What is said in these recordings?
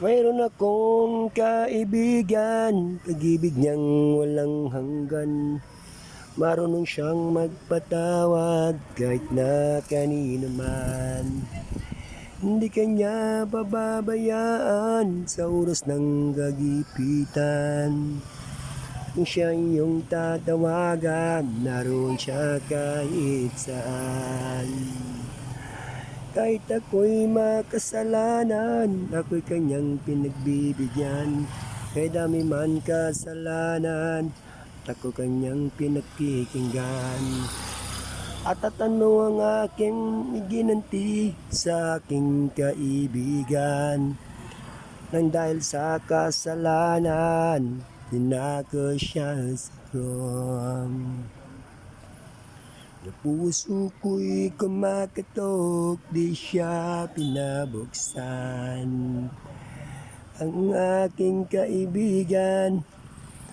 Mayroon akong kaibigan, pag-ibig niyang walang hanggan. Marunong siyang magpatawad kahit na kanino man. Hindi kanya pababayaan sa oras ng kagipitan. Kung siya iyong tatawagan, naroon siya kahit saan. Kahit ako'y makasalanan, ako'y kanyang pinagbibigyan. Kay dami man kasalanan, ako kanyang pinakikinggan. At tatano ang aking iginanti sa aking kaibigan. Nang dahil sa kasalanan, tinako siya sa krom. Sa puso ko'y kumakatok, di siya pinabuksan. Ang aking kaibigan,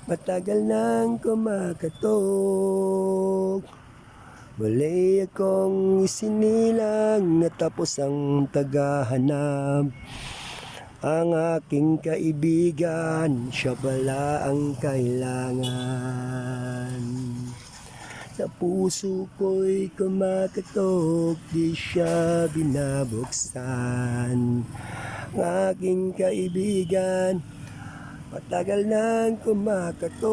matagal nang kumakatok. Muli akong isinilang, natapos ang tagahanap. Ang aking kaibigan, siya pala ang kailangan. Sa puso ko'y kumakatok, di siya binabuksan. Ang aking kaibigan, matagal nang kumakatok.